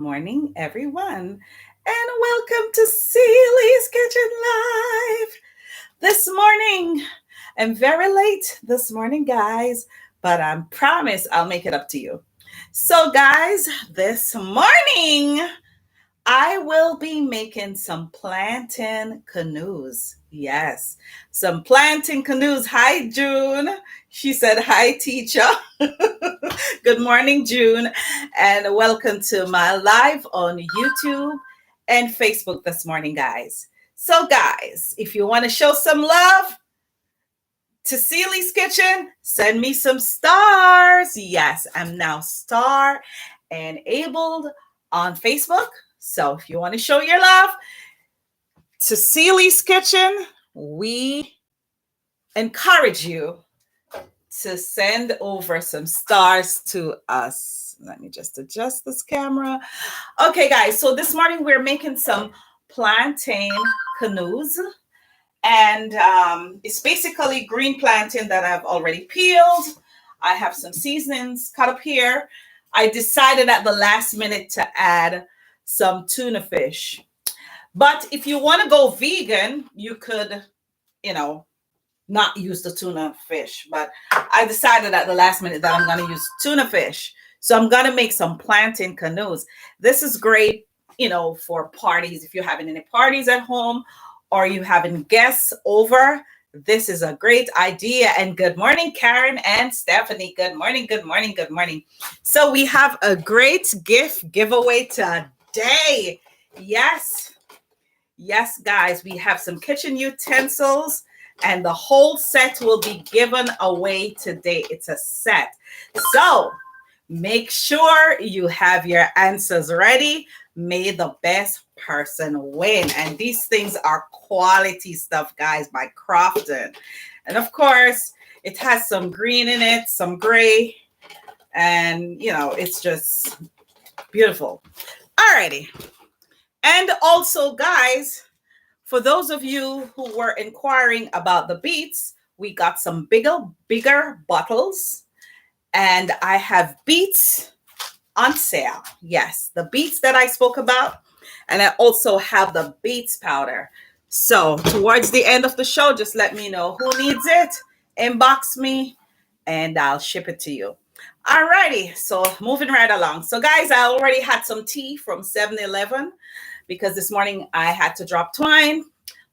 Morning, everyone, and welcome to Celie's Kitchen Live. This morning, I'm very late this morning, guys, but I promise I'll make it up to you. So, guys, this morning I will be making some plantain canoes. Yes, some plantain canoes. Hi, June. She said, hi, teacher. Good morning, June, and welcome to my live on YouTube and Facebook this morning, guys. So, guys, if you want to show some love to Celie's Kitchen, send me some stars. Yes, I'm now star enabled on Facebook. So, if you want to show your love to Celie's Kitchen, we encourage you to send over some stars to us. Let me just adjust this camera. Okay, guys, so this morning we're making some plantain canoes. And it's basically green plantain that I've already peeled. I have some seasonings cut up here. I decided at the last minute to add some tuna fish. But if you want to go vegan, you could, you know, not use the tuna fish, but I decided at the last minute that I'm going to use tuna fish. So I'm going to make some plantain canoes. This is great, for parties. If you're having any parties at home or you having guests over, this is a great idea. And good morning, Karen and Stephanie. Good morning, good morning, good morning. So we have a great gift giveaway today. Yes, guys, we have some kitchen utensils and the whole set will be given away today. It's a set. So make sure you have your answers ready. May the best person win. And these things are quality stuff, guys, by Crofton. And of course, it has some green in it, some gray, and it's just beautiful. Alrighty. And also, guys, for those of you who were inquiring about the beets, we got some bigger bottles, and I have beets on sale. Yes, the beets that I spoke about, and I also have the beets powder. So towards the end of the show, just let me know who needs it, inbox me, and I'll ship it to you. Alrighty, so moving right along. So guys, I already had some tea from 7-Eleven because this morning I had to drop twine.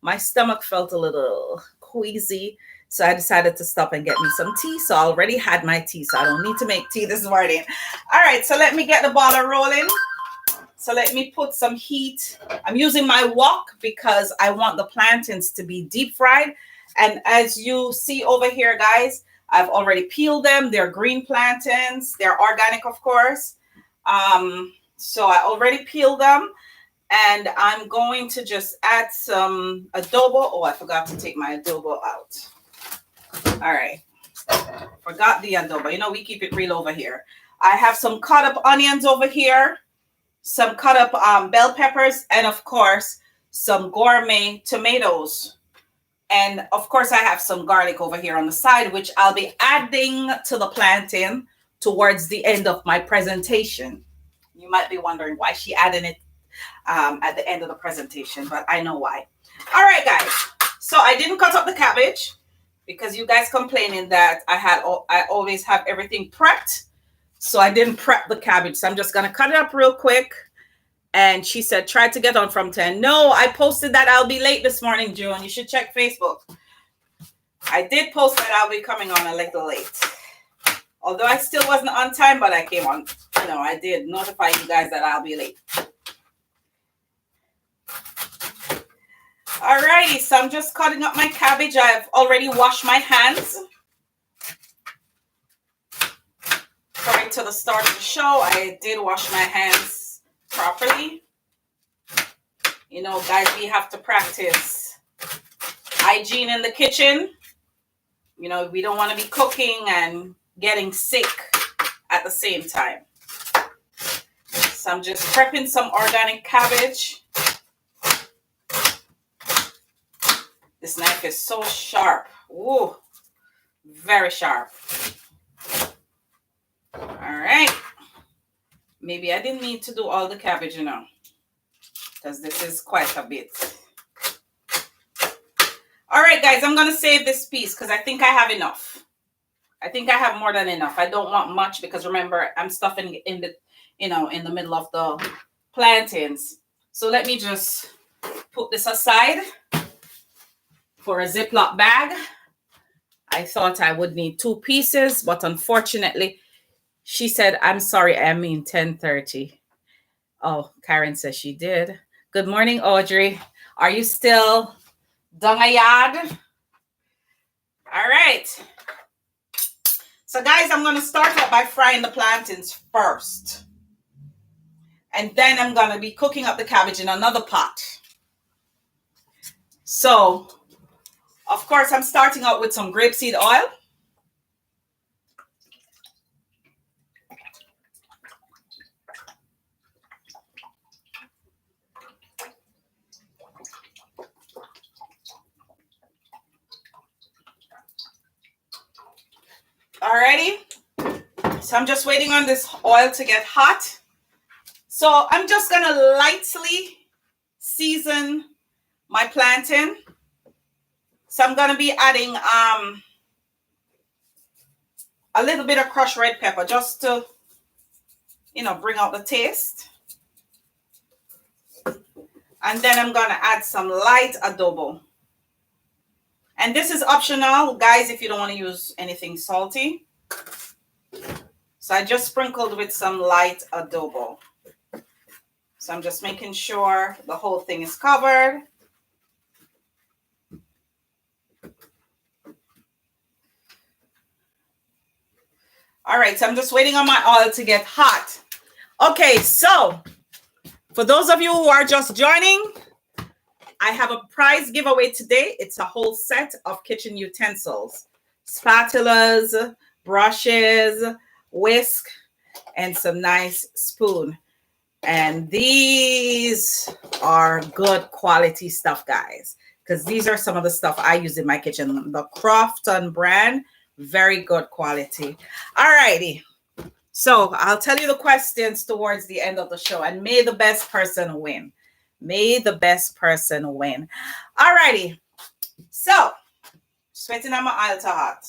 My stomach felt a little queasy, so I decided to stop and get me some tea. So I already had my tea, so I don't need to make tea this morning. All right, so let me get the boiler rolling. So let me put some heat. I'm using my wok because I want the plantains to be deep fried. And as you see over here, guys, I've already peeled them. They're green plantains. They're organic, of course. So I already peeled them. And I'm going to just add some adobo. Oh, I forgot to take my adobo out. All right. Forgot the adobo. We keep it real over here. I have some cut up onions over here, some cut up bell peppers, and of course, some gourmet tomatoes. And of course, I have some garlic over here on the side, which I'll be adding to the plantain towards the end of my presentation. You might be wondering why she added it at the end of the presentation, but I know why. All right, guys. So I didn't cut up the cabbage because you guys complaining that I always have everything prepped. So I didn't prep the cabbage. So I'm just going to cut it up real quick. And she said, try to get on from 10. No, I posted that I'll be late this morning, June. You should check Facebook. I did post that I'll be coming on a little late. Although I still wasn't on time, but I came on. I did notify you guys that I'll be late. Alrighty, so I'm just cutting up my cabbage. I've already washed my hands. Prior to the start of the show, I did wash my hands properly. Guys, we have to practice hygiene in the kitchen. We don't want to be cooking and getting sick at the same time. So I'm just prepping some organic cabbage. This knife is so sharp. Ooh, very sharp. All right. maybe I didn't need to do all the cabbage, you know, because this is quite a bit. All right, guys, I'm going to save this piece because I think I have enough. I think I have more than enough. I don't want much because remember, I'm stuffing in the, you know, in the middle of the plantains. So let me just put this aside for a Ziploc bag. I thought I would need 2 pieces, but unfortunately, she said, I'm sorry, I mean 10:30. Oh, Karen says she did. Good morning, Audrey. Are you still dungayad? All right. So guys, I'm going to start out by frying the plantains first. And then I'm going to be cooking up the cabbage in another pot. So, of course, I'm starting out with some grapeseed oil. Alrighty. So I'm just waiting on this oil to get hot. So I'm just going to lightly season my plantain. So I'm going to be adding a little bit of crushed red pepper just to, you know, bring out the taste. And then I'm going to add some light adobo. And this is optional, guys, if you don't want to use anything salty. So I just sprinkled with some light adobo. So I'm just making sure the whole thing is covered. All right, so I'm just waiting on my oil to get hot. Okay, so for those of you who are just joining, I have a prize giveaway today. It's a whole set of kitchen utensils, spatulas, brushes, whisk, and some nice spoon. And these are good quality stuff, guys, because these are some of the stuff I use in my kitchen. The Crofton brand, very good quality. All righty. So I'll tell you the questions towards the end of the show, and may the best person win. May the best person win. All righty. So, sweating on my oil to hot.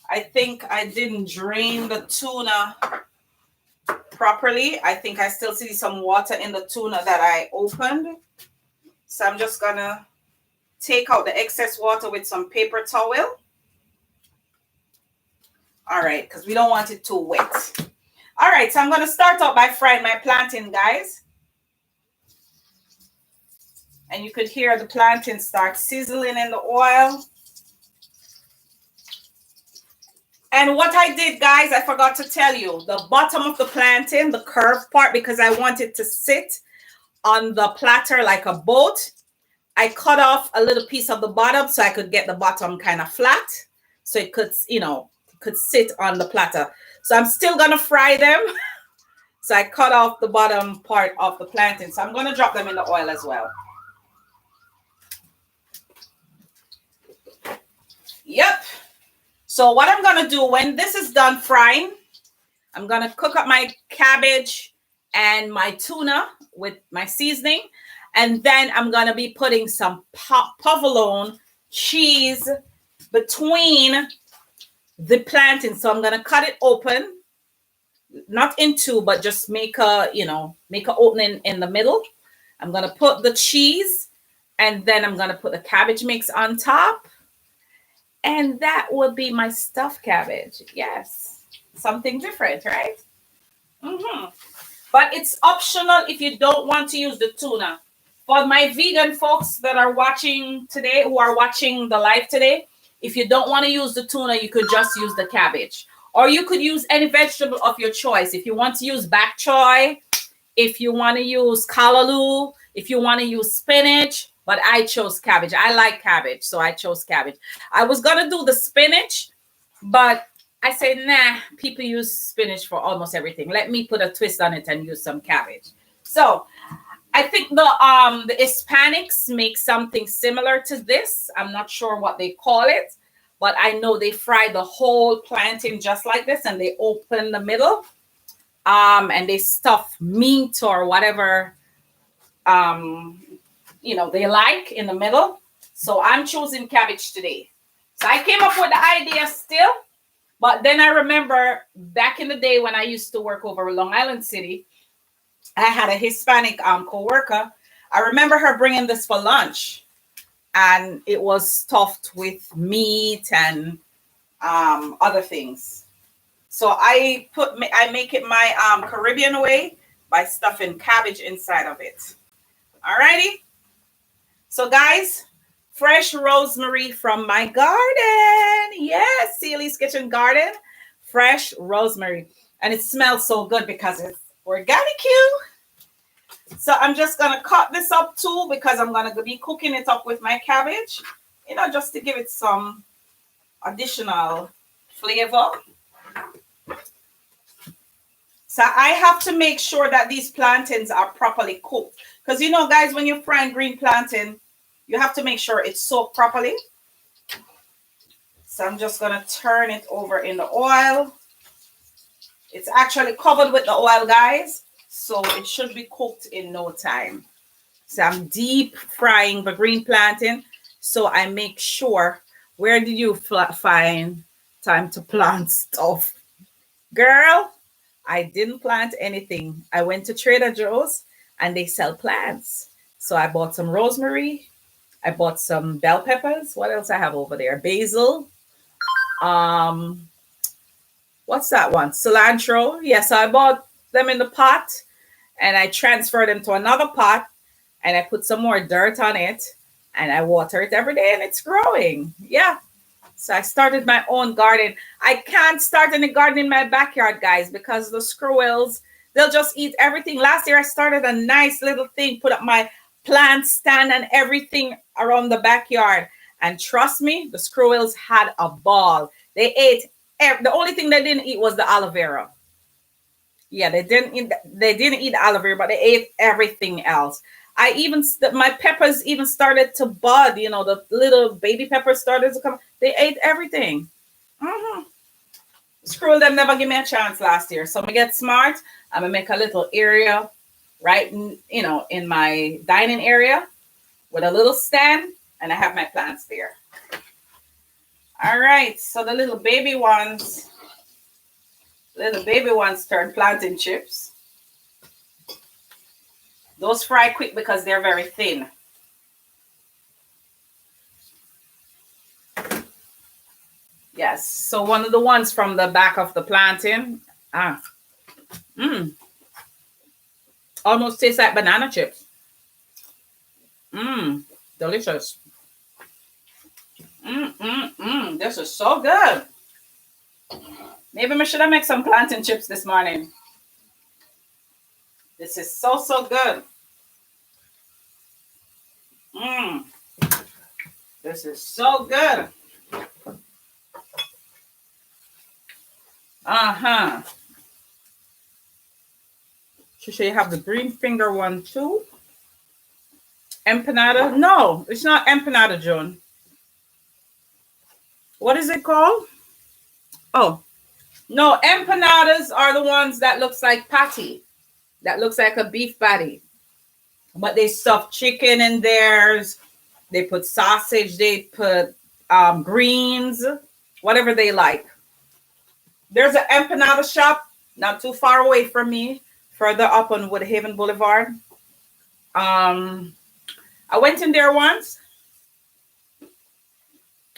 I think I didn't drain the tuna properly. I think I still see some water in the tuna that I opened. So I'm just going to take out the excess water with some paper towel. All right, because we don't want it too wet. All right, so I'm going to start out by frying my plantain, guys. And you could hear the plantain start sizzling in the oil. And what I did, guys, I forgot to tell you, the bottom of the plantain, the curved part, because I want it to sit on the platter like a boat, I cut off a little piece of the bottom so I could get the bottom kind of flat. So it could, you know, could sit on the platter. So I'm still going to fry them. So I cut off the bottom part of the plantain. So I'm going to drop them in the oil as well. Yep. So what I'm going to do when this is done frying, I'm going to cook up my cabbage and my tuna with my seasoning. And then I'm going to be putting some provolone cheese between the plantain. So I'm going to cut it open, not in two, but just make a, you know, make an opening in the middle. I'm going to put the cheese and then I'm going to put the cabbage mix on top. And that would be my stuffed cabbage. Yes. Something different, right? But it's optional if you don't want to use the tuna. For my vegan folks that are watching today, who are watching the live today, if you don't want to use the tuna, you could just use the cabbage. Or you could use any vegetable of your choice. If you want to use bok choy, if you want to use callaloo, if you want to use spinach, but I chose cabbage. I like cabbage, so I chose cabbage. I was going to do the spinach, but I said, nah, people use spinach for almost everything. Let me put a twist on it and use some cabbage. So I think the Hispanics make something similar to this. I'm not sure what they call it, but I know they fry the whole plantain just like this and they open the middle. And they stuff meat or whatever um, they like in the middle. So I'm choosing cabbage today. So I came up with the idea still, but then I remember back in the day when I used to work over Long Island City, I had a Hispanic co-worker. I remember her bringing this for lunch, and it was stuffed with meat and other things. So I make it my Caribbean way by stuffing cabbage inside of it. Alrighty. So guys, fresh rosemary from my garden. Yes, Celie's Kitchen Garden. Fresh rosemary. And it smells so good because it's organic. So I'm just going to cut this up too because I'm going to be cooking it up with my cabbage, just to give it some additional flavor. So I have to make sure that these plantains are properly cooked. Because, guys, when you're frying green plantain, you have to make sure it's soaked properly. So I'm just going to turn it over in the oil. It's actually covered with the oil, guys. So it should be cooked in no time. So I'm deep frying the green plantain. So I make sure, where did you find time to plant stuff? Girl, I didn't plant anything. I went to Trader Joe's and they sell plants. So I bought some rosemary. I bought some bell peppers. What else I have over there? Basil. What's that one? Cilantro. Yes, I bought them in the pot and I transferred them to another pot and I put some more dirt on it and I water it every day and it's growing. Yeah. So I started my own garden. I can't start any garden in my backyard, guys, because the squirrels, they'll just eat everything. Last year I started a nice little thing, put up my plant stand and everything around the backyard. And trust me, the squirrels had a ball. They ate the only thing they didn't eat was the aloe vera. Yeah, they didn't eat aloe vera, but they ate everything else. My peppers even started to bud. The little baby peppers started to come. They ate everything. Squirrel them never give me a chance last year. So I'm gonna get smart. I'm gonna make a little area, right? In my dining area with a little stand, and I have my plants there. All right. So the little baby ones turn plantain chips. Those fry quick because they're very thin. Yes. So one of the ones from the back of the plantain. Almost tastes like banana chips. Delicious. This is so good. Maybe I should have made some plantain chips this morning. This is so, so good. This is so good. Should you have the green finger one too? Empanada? No, it's not empanada, Joan. What is it called? Oh, no, empanadas are the ones that looks like patty. That looks like a beef patty. But they stuff chicken in theirs. They put sausage. They put greens, whatever they like. There's an empanada shop not too far away from me, further up on Woodhaven Boulevard. I went in there once.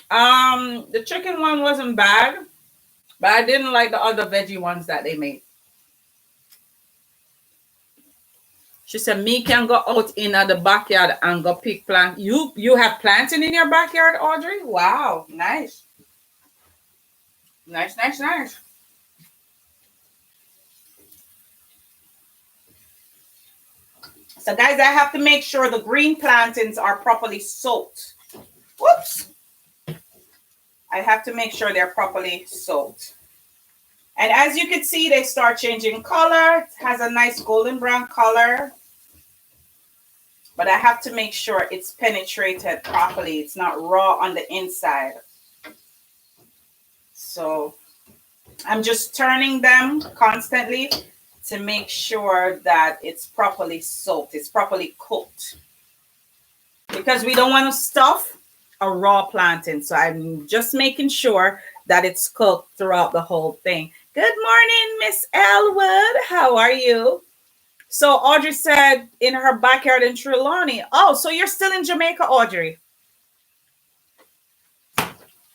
The chicken one wasn't bad, but I didn't like the other veggie ones that they made. She said, me can go out in the backyard and go pick plant. You have planting in your backyard, Audrey? Wow, nice. Nice. So guys, I have to make sure the green plantains are properly soaked. Whoops. I have to make sure they're properly soaked. And as you can see, they start changing color. It has a nice golden brown color. But I have to make sure it's penetrated properly. It's not raw on the inside. So I'm just turning them constantly to make sure that it's properly soaked, it's properly cooked. Because we don't want to stuff a raw plantain. So I'm just making sure that it's cooked throughout the whole thing. Good morning, Miss Elwood. How are you? So Audrey said in her backyard in Trelawney. Oh, so you're still in Jamaica, Audrey?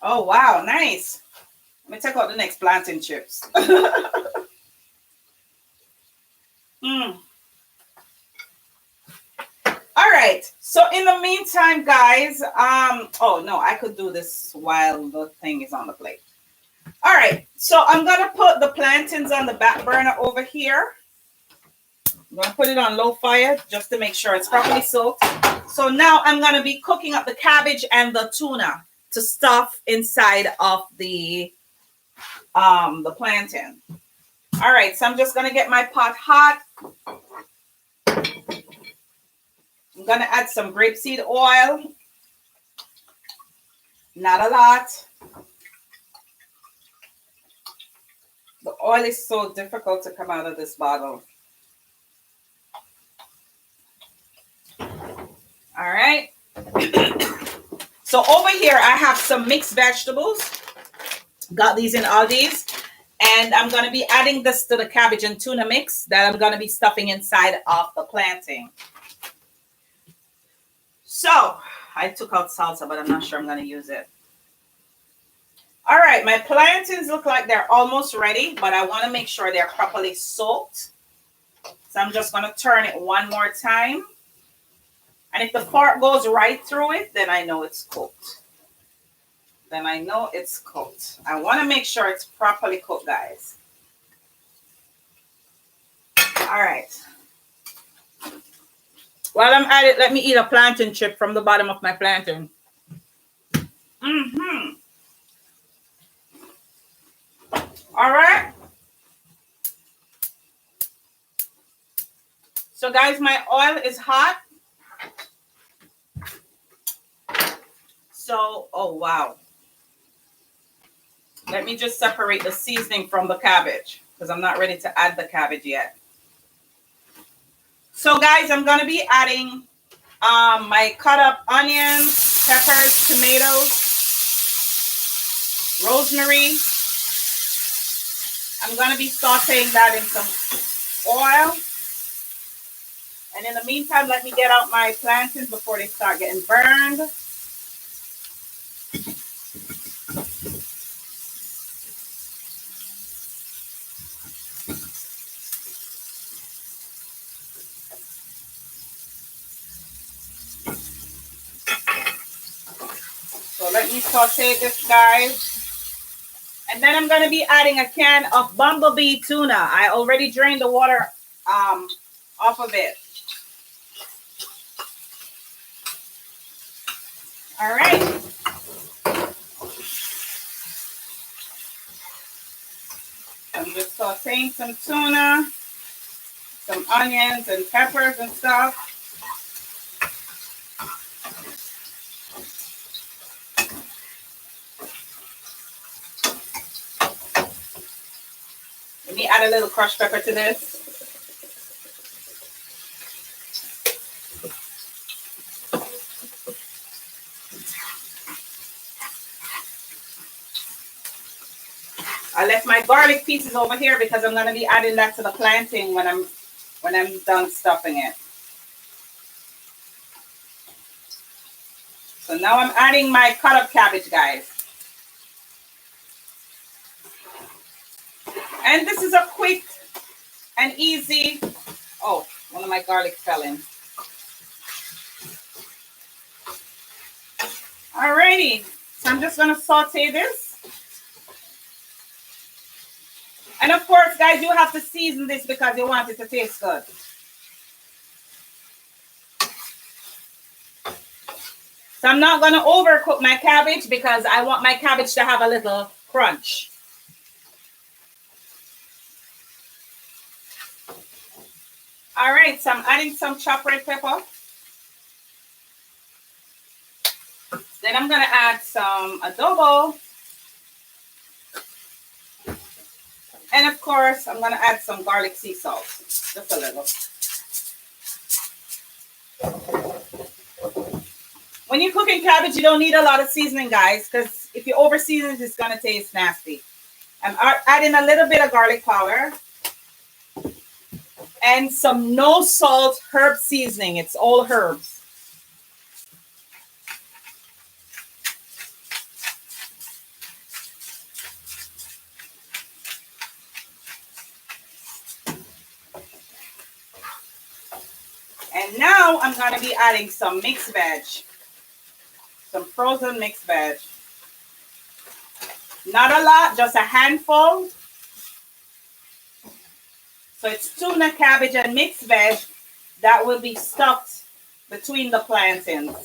Oh, wow. Nice. Let me take out the next plantain chips. Mm. All right. So in the meantime, guys, oh no, I could do this while the thing is on the plate. All right. So I'm gonna put the plantains on the back burner over here. I'm gonna put it on low fire just to make sure it's properly soaked. So now I'm gonna be cooking up the cabbage and the tuna to stuff inside of the plantain. All right. So I'm just gonna get my pot hot. I'm gonna add some grapeseed oil. Not a lot. The oil is so difficult to come out of this bottle. All right. So over here, I have some mixed vegetables. Got these in Aldi's. And I'm going to be adding this to the cabbage and tuna mix that I'm going to be stuffing inside of the plantain. So I took out salsa, but I'm not sure I'm going to use it. All right, my plantains look like they're almost ready, but I want to make sure they're properly soaked. So I'm just going to turn it one more time. And if the fork goes right through it, then I know it's cooked. Then I know it's cooked. I want to make sure it's properly cooked, guys. All right. While I'm at it, let me eat a plantain chip from the bottom of my plantain. Mm-hmm. All right. So, guys, my oil is hot. So, oh, wow. Let me just separate the seasoning from the cabbage because I'm not ready to add the cabbage yet. So, guys, I'm going to be adding my cut up onions, peppers, tomatoes, rosemary. I'm going to be sauteing that in some oil. And in the meantime, let me get out my plantains before they start getting burned. So let me saute this, guys. And then I'm going to be adding a can of bumblebee tuna. I already drained the water off of it. All right. I'm just sauteing some tuna, some onions and peppers and stuff. Let me add a little crushed pepper to this. I left my garlic pieces over here because I'm going to be adding that to the plantain when I'm done stuffing it. So now I'm adding my cut up cabbage, guys. And this is a quick and easy. Oh, one of my garlic fell in. Alrighty. So I'm just going to saute this. And of course, guys, you have to season this because you want it to taste good. So I'm not going to overcook my cabbage because I want my cabbage to have a little crunch. All right, so I'm adding some chopped red pepper. Then I'm going to add some adobo. And of course, I'm going to add some garlic sea salt, just a little. When you're cooking cabbage, you don't need a lot of seasoning, guys, because if you over season it, it's going to taste nasty. I'm adding a little bit of garlic powder and some no salt herb seasoning. It's all herbs. And now I'm going to be adding some mixed veg, some frozen mixed veg. Not a lot, just a handful. So it's tuna, cabbage, and mixed veg that will be stuffed between the plantains.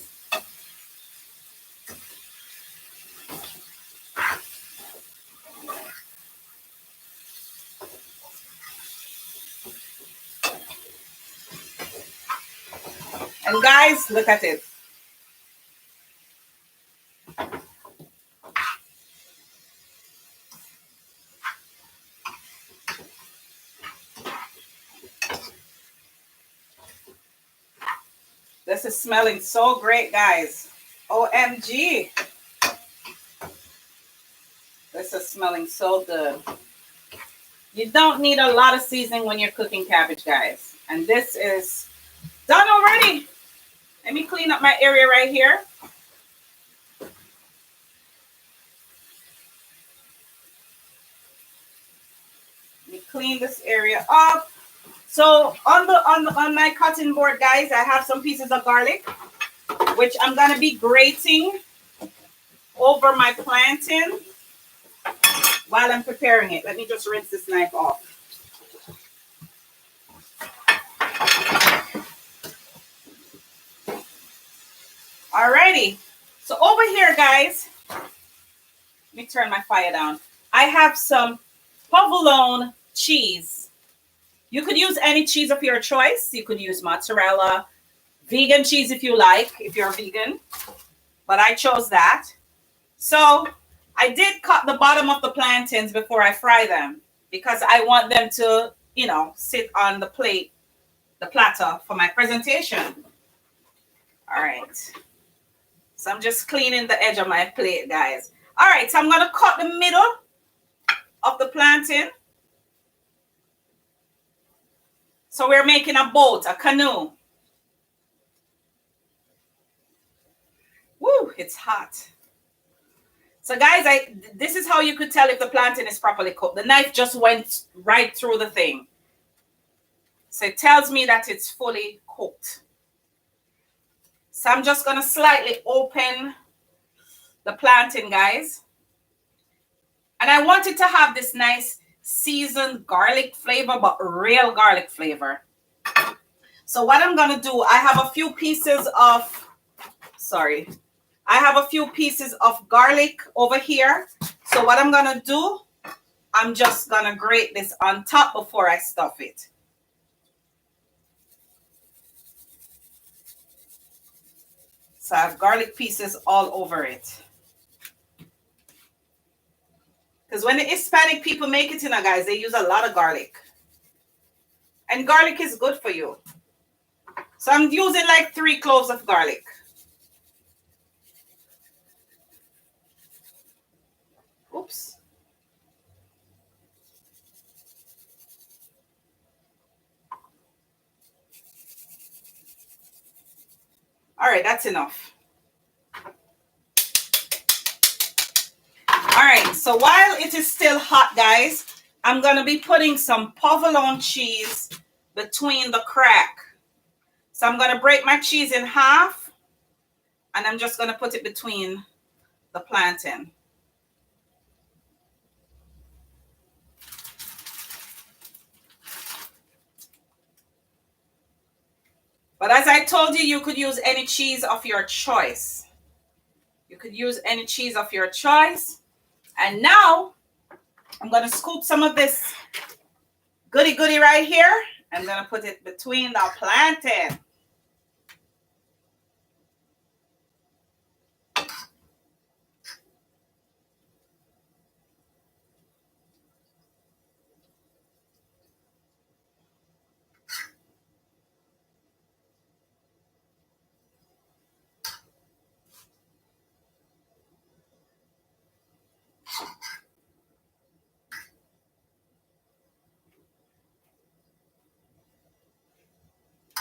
And guys, look at it. This is smelling so great, guys. OMG. This is smelling so good. You don't need a lot of seasoning when you're cooking cabbage, guys. And this is done already. Let me clean up my area right here. Let me clean this area up. So on my cutting board, guys, I have some pieces of garlic, which I'm gonna be grating over my plantain while I'm preparing it. Let me just rinse this knife off. Alrighty. So over here, guys, let me turn my fire down. I have some provolone cheese. You could use any cheese of your choice. You could use mozzarella, vegan cheese if you like, if you're vegan. But I chose that. So I did cut the bottom of the plantains before I fry them because I want them to, sit on the plate, the platter for my presentation. All right. So I'm just cleaning the edge of my plate, guys. All right, so I'm going to cut the middle of the plantain. So we're making a boat, a canoe. Woo, it's hot. So guys, this is how you could tell if the plantain is properly cooked. The knife just went right through the thing. So it tells me that it's fully cooked. So I'm just going to slightly open the plantain, guys. And I want it to have this nice seasoned garlic flavor, but real garlic flavor. So what I'm going to do, I have a few pieces of garlic over here. So what I'm going to do, I'm just going to grate this on top before I stuff it. So I have garlic pieces all over it. Because when the Hispanic people make it, guys, they use a lot of garlic. And garlic is good for you. So I'm using like 3 cloves of garlic. Oops. All right, that's enough. All right, so while it is still hot, guys, I'm going to be putting some provolone cheese between the crack. So I'm going to break my cheese in half, and I'm just going to put it between the plantain. But as I told you, you could use any cheese of your choice. You could use any cheese of your choice. And now I'm going to scoop some of this goody right here. I'm going to put it between the plantain.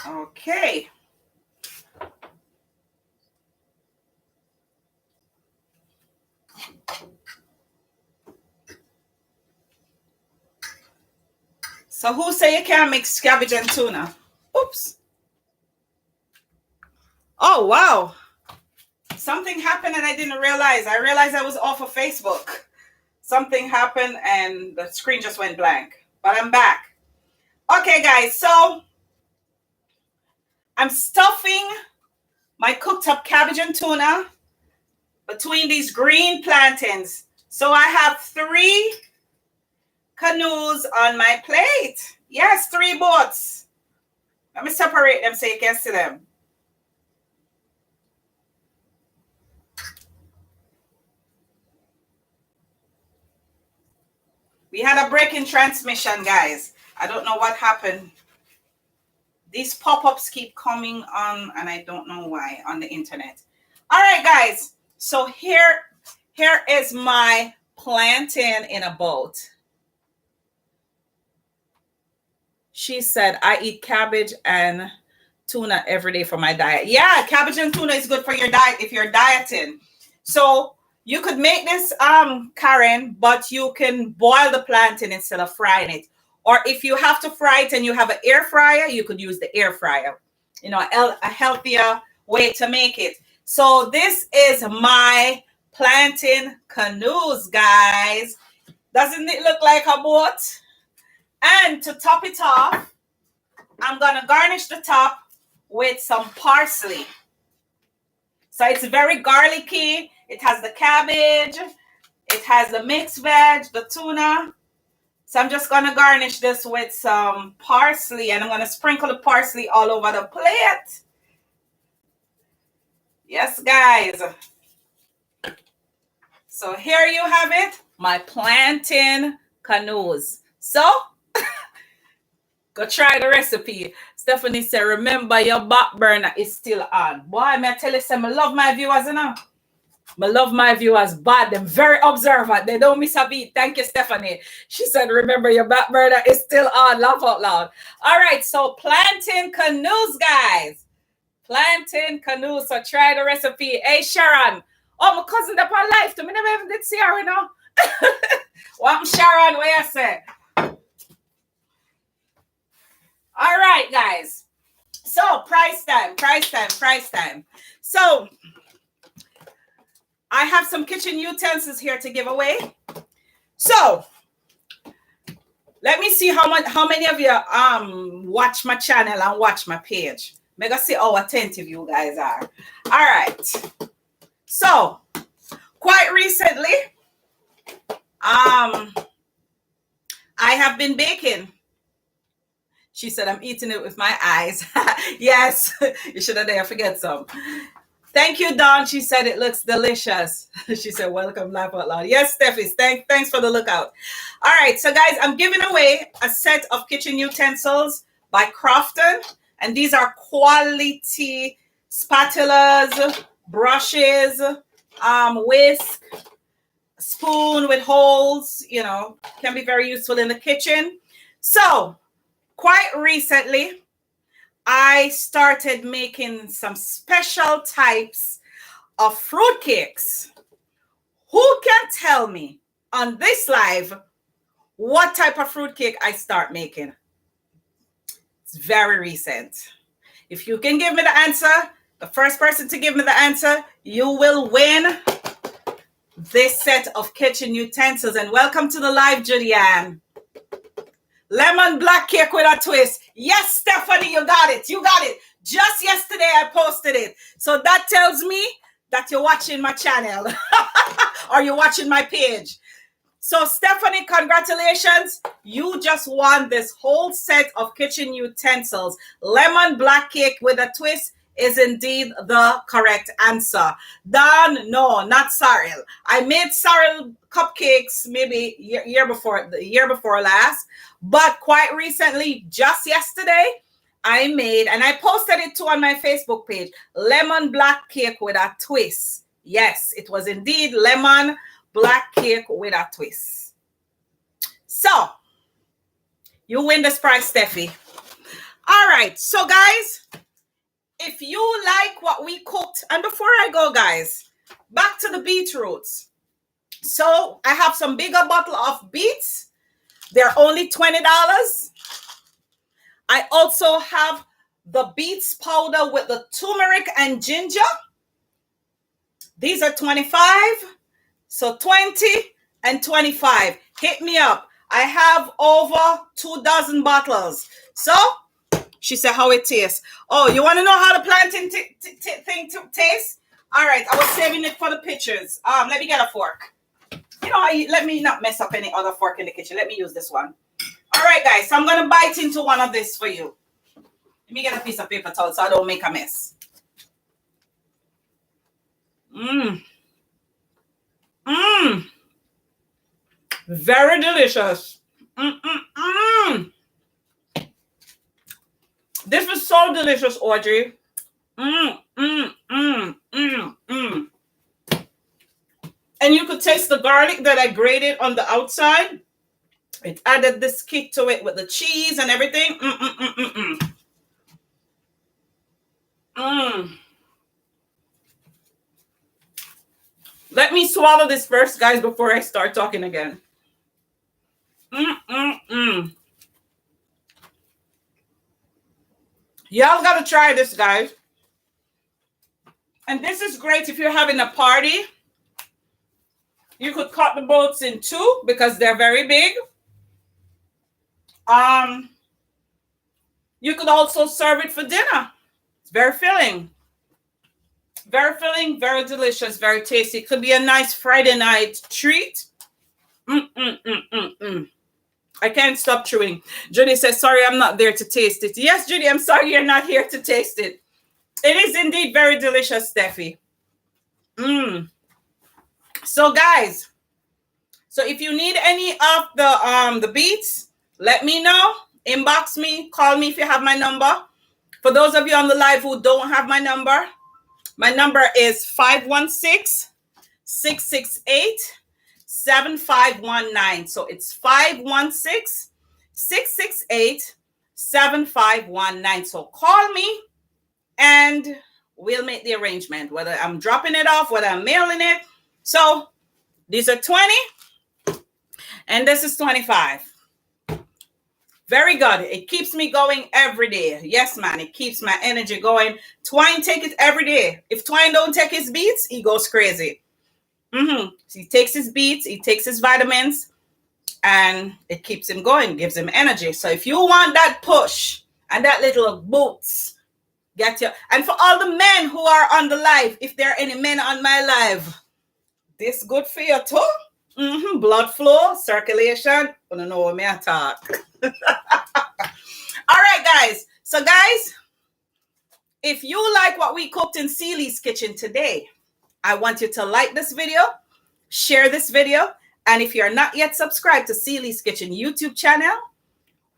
Okay. So who say you can't mix cabbage and tuna? Oops. Oh, wow. Something happened and I didn't realize. I realized I was off of Facebook. Something happened and the screen just went blank. But I'm back. Okay, guys. So I'm stuffing my cooked up cabbage and tuna between these green plantains. So I have 3 canoes on my plate. Yes, 3 boats. Let me separate them so you can see them. We had a break in transmission, guys. I don't know what happened. These pop-ups keep coming on and I don't know why on the internet. All right, guys. So here is my plantain in a boat. She said, I eat cabbage and tuna every day for my diet. Yeah, cabbage and tuna is good for your diet if you're dieting. So you could make this, Karen, but you can boil the plantain instead of frying it. Or if you have to fry it and you have an air fryer, you could use the air fryer. You know, a healthier way to make it. So this is my plantain canoes, guys. Doesn't it look like a boat? And to top it off, I'm going to garnish the top with some parsley. So it's very garlicky. It has the cabbage. It has the mixed veg, the tuna. So I'm just going to garnish this with some parsley. And I'm going to sprinkle the parsley all over the plate. Yes, guys. So here you have it. My plantain canoes. So go try the recipe. Stephanie said, remember your back burner is still on. Boy, I tell you something, I love my viewers, you know. I love my viewers bad. They're very observant. They don't miss a beat. Thank you, Stephanie. She said, remember your back burner is still on. Laugh out loud. All right, so plantain canoes, guys. Plantain canoes. So try the recipe. Hey, Sharon. Oh, my cousin up on life. To me, never even did see her, you know. What Sharon, what you say? All right, guys. So price time. So I have some kitchen utensils here to give away. So let me see how many of you watch my channel and watch my page. Mega see how attentive you guys are. All right. So quite recently, I have been baking. She said, I'm eating it with my eyes. Yes, you should have dare forget some. Thank you, Dawn. She said it looks delicious. She said, welcome, laugh out loud. Yes, Steffi, thanks for the lookout. All right, so guys, I'm giving away a set of kitchen utensils by Crofton. And these are quality spatulas, brushes, whisk, spoon with holes, you know, can be very useful in the kitchen. So quite recently, I started making some special types of fruit cakes. Who can tell me on this live what type of fruit cake I start making? It's very recent. If you can give me the answer, the first person to give me the answer, you will win this set of kitchen utensils. And welcome to the live, Julianne. Lemon black cake with a twist. Yes, Stephanie, you got it. You got it. Just yesterday, I posted it. So that tells me that you're watching my channel or you're watching my page. So Stephanie, congratulations. You just won this whole set of kitchen utensils. Lemon black cake with a twist is indeed the correct answer. Don, no, not sorrel. I made sorrel cupcakes maybe year before last, but quite recently, just yesterday, I made, and I posted it too on my Facebook page, lemon black cake with a twist. Yes, it was indeed lemon black cake with a twist. So, you win this prize, Steffi. All right. So, guys, if you like what we cooked, and before I go, guys, back to the beetroots. So, I have some bigger bottle of beets. They're only $20. I also have the beets powder with the turmeric and ginger. These are 25. So 20 and 25. Hit me up. I have over 2 dozen bottles. So she said how it tastes. Oh, you want to know how the plantain thing tastes? All right, I was saving it for the pictures. Let me get a fork. Let me not mess up any other fork in the kitchen. Let me use this one. All right, guys. So I'm gonna bite into one of this for you. Let me get a piece of paper towel so I don't make a mess. Very delicious. This was so delicious, Audrey. And you could taste the garlic that I grated on the outside. It added this kick to it with the cheese and everything. Let me swallow this first, guys, before I start talking again. Y'all gotta try this, guys. And this is great if you're having a party. You could cut the boats in two because they're very big. You could also serve it for dinner. It's very filling. Very filling, very delicious, very tasty. It could be a nice Friday night treat. I can't stop chewing. Judy says, sorry, I'm not there to taste it. Yes, Judy, I'm sorry you're not here to taste it. It is indeed very delicious, Steffi. So, guys, so if you need any of the beets, let me know. Inbox me. Call me if you have my number. For those of you on the live who don't have my number is 516-668-7519. So it's 516-668-7519. So call me and we'll make the arrangement, whether I'm dropping it off, whether I'm mailing it. So these are 20 and this is 25. Very good. It keeps me going every day. Yes, man. It keeps my energy going. Twine take it every day. If Twine don't take his beets, he goes crazy. So he takes his beets, he takes his vitamins, and it keeps him going, gives him energy. So if you want that push and that little boots, get your. And for all the men who are on the live, if there are any men on my live, this good for you too. Blood flow, circulation. I don't know what I talk. All right, guys. So, guys, if you like what we cooked in Celie's kitchen today, I want you to like this video, share this video, and if you're not yet subscribed to Celie's Kitchen YouTube channel,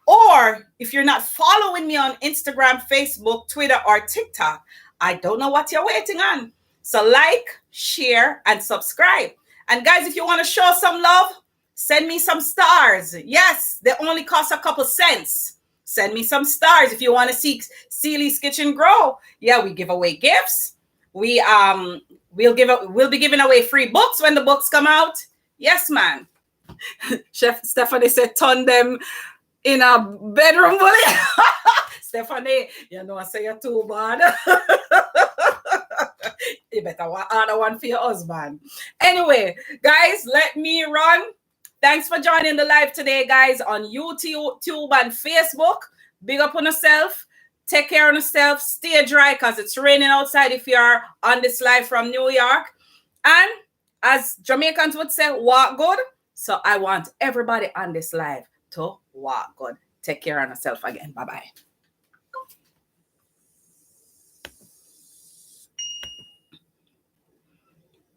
or if you're not following me on Instagram, Facebook, Twitter, or TikTok, I don't know what you're waiting on. So like, share, and subscribe. And guys, if you want to show some love, send me some stars. Yes, they only cost a couple cents. Send me some stars if you want to see Celie's Kitchen grow. Yeah, we give away gifts. We'll be giving away free books when the books come out. Yes, man. Chef Stephanie said, turn them in a bedroom. Stephanie, you know I say you're too bad. You better order one for your husband. Anyway, guys, let me run. Thanks for joining the live today, guys, on YouTube and Facebook. Big up on yourself. Take care of yourself. Stay dry because it's raining outside if you're on this live from New York. And as Jamaicans would say, walk good. So I want everybody on this live to walk good. Take care of yourself again. Bye-bye.